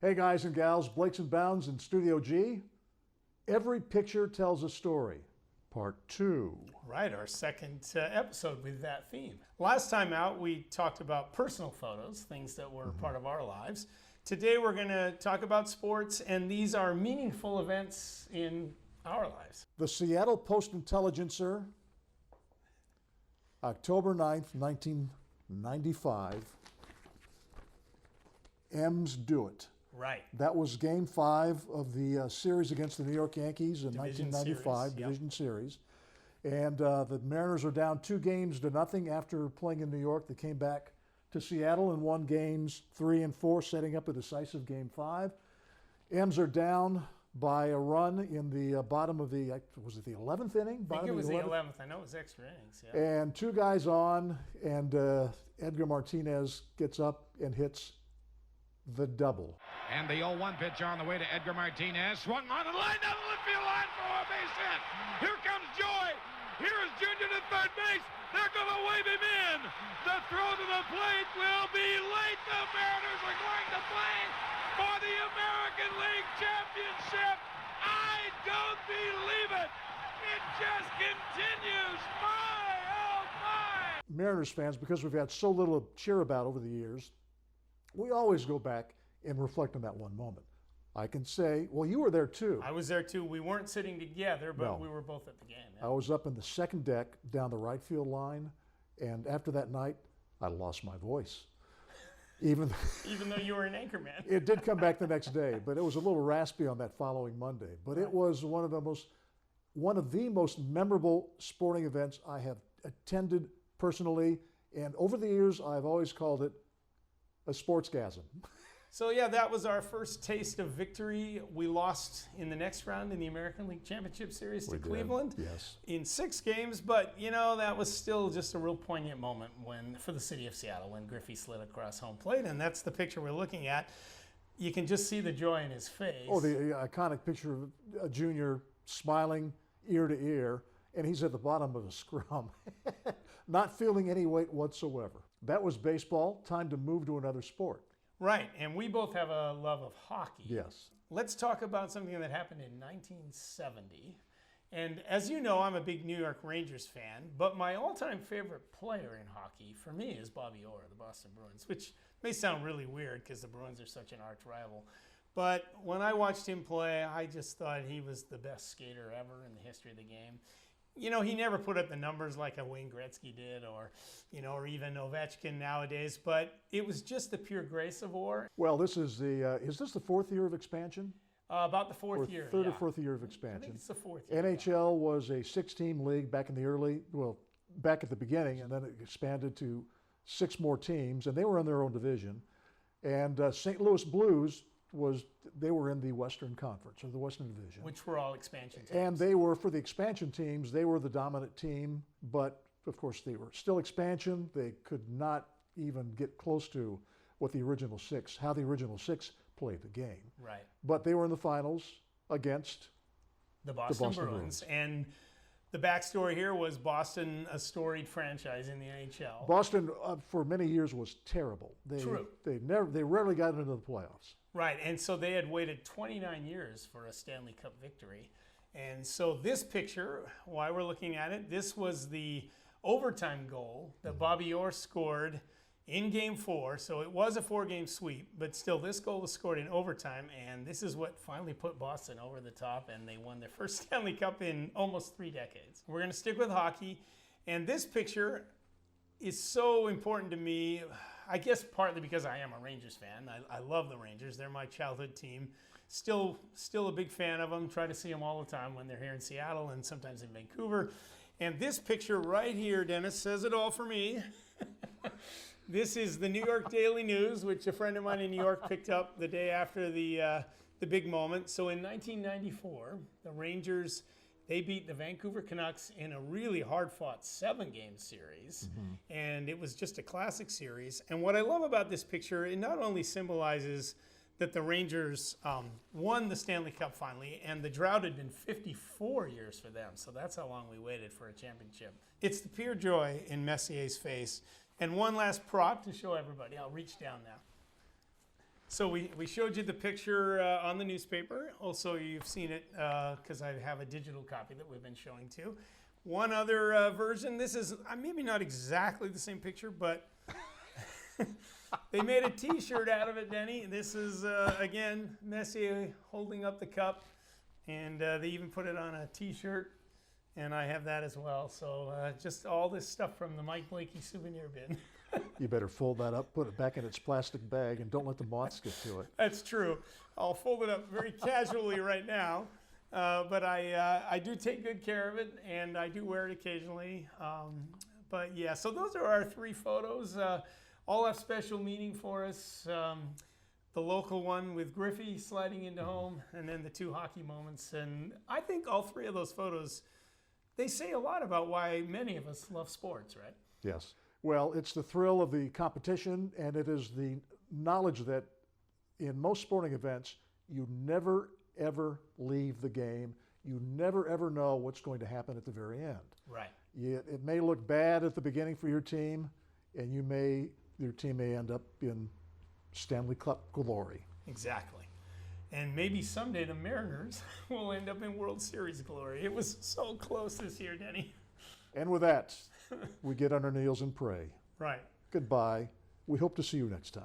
Hey guys and gals, Blakes and Bounds in Studio G. Every picture tells a story. Part 2. Right, our second episode with that theme. Last time out, we talked about personal photos, things that were part of our lives. Today, we're going to talk about sports, and these are meaningful events in our lives. The Seattle Post-Intelligencer, October 9th, 1995. M's do it. Right. That was Game 5 of the series against the New York Yankees in Division 1995, series, Division Series. And the Mariners are down 2-0 after playing in New York. They came back to Seattle and won games 3 and 4, setting up a decisive Game 5. M's are down by a run in the bottom of the, was it the 11th inning? I think it was the 11th. I know it was extra innings. Yeah. And 2 guys on, and Edgar Martinez gets up and hits the double. And the 0-1 pitch on the way to Edgar Martinez. Swung on the line down the left field line for a base hit. Here comes Joy. Here is Junior to third base. They're going to wave him in. The throw to the plate will be late. The Mariners are going to play for the American League Championship. I don't believe it. It just continues. My, oh my. Mariners fans, because we've had so little to cheer about over the years, we always go back and reflect on that one moment. I can say, well, you were there too. I was there too. We weren't sitting together, but No. we were both at the game. I was up in the second deck down the right field line, and after that night, I lost my voice. Even though you were an anchorman. it did come back the next day, but it was a little raspy on that following Monday. But it was one of the most memorable sporting events I have attended personally, and over the years, I've always called it a sportsgasm. So yeah, that was our first taste of victory. We lost in the next round in the American League Championship Series to Cleveland. Yes. In 6 games, but that was still just a real poignant moment for the city of Seattle when Griffey slid across home plate, and that's the picture we're looking at. You can just see the joy in his face. Oh, the iconic picture of a Junior smiling ear to ear, and he's at the bottom of a scrum, not feeling any weight whatsoever. That was baseball. Time to move to another sport. Right, and we both have a love of hockey. Yes. Let's talk about something that happened in 1970. And as you know, I'm a big New York Rangers fan, but my all-time favorite player in hockey for me is Bobby Orr, the Boston Bruins, which may sound really weird because the Bruins are such an arch rival. But when I watched him play, I just thought he was the best skater ever in the history of the game. He never put up the numbers like a Wayne Gretzky did or even Ovechkin nowadays, but it was just the pure grace of Orr. Well, this is is this the 4th year of expansion? About the 4th year. Third yeah. or 4th year of I expansion. think it's the 4th year. NHL was a 6-team league back in the back at the beginning, and then it expanded to 6 more teams, and they were in their own division. And St. Louis Blues they were in the Western Conference, or the Western Division. Which were all expansion teams. And they were, for the expansion teams, they were the dominant team, but of course they were still expansion. They could not even get close to how the original 6 played the game. Right. But they were in the finals against the Boston Bruins. And the backstory here was Boston, a storied franchise in the NHL. Boston, for many years, was terrible. True. They rarely got into the playoffs. Right, and so they had waited 29 years for a Stanley Cup victory. And so this picture, why we're looking at it, this was the overtime goal that Bobby Orr scored in Game 4. So it was a 4-game sweep, but still this goal was scored in overtime, and this is what finally put Boston over the top, and they won their first Stanley Cup in almost 3 decades. We're going to stick with hockey, and this picture is so important to me, I guess partly because I am a Rangers fan. I love the Rangers. They're my childhood team. Still a big fan of them. Try to see them all the time when they're here in Seattle and sometimes in Vancouver. And this picture right here, Dennis, says it all for me. This is the New York Daily News, which a friend of mine in New York picked up the day after the big moment. So in 1994, the Rangers, they beat the Vancouver Canucks in a really hard-fought 7-game series, and it was just a classic series. And what I love about this picture, it not only symbolizes that the Rangers won the Stanley Cup finally, and the drought had been 54 years for them, so that's how long we waited for a championship. It's the pure joy in Messier's face. And one last prop to show everybody. I'll reach down now. So we showed you the picture on the newspaper. Also, you've seen it because I have a digital copy that we've been showing too. One other version. This is maybe not exactly the same picture, but they made a T-shirt out of it, Denny. This is again Messier holding up the cup, and they even put it on a T-shirt, and I have that as well. So just all this stuff from the Mike Blakey souvenir bin. You better fold that up, put it back in its plastic bag, and don't let the moths get to it. That's true. I'll fold it up very casually right now, but I do take good care of it, and I do wear it occasionally. But yeah, so those are our 3 photos. All have special meaning for us. The local one with Griffey sliding into home, and then the 2 hockey moments. And I think all 3 of those photos, they say a lot about why many of us love sports, right? Yes. Well, it's the thrill of the competition, and it is the knowledge that in most sporting events, you never, ever leave the game. You never, ever know what's going to happen at the very end. Right. It may look bad at the beginning for your team, and your team may end up in Stanley Cup glory. Exactly. And maybe someday the Mariners will end up in World Series glory. It was so close this year, Denny. And with that, we get on our knees and pray. Right. Goodbye. We hope to see you next time.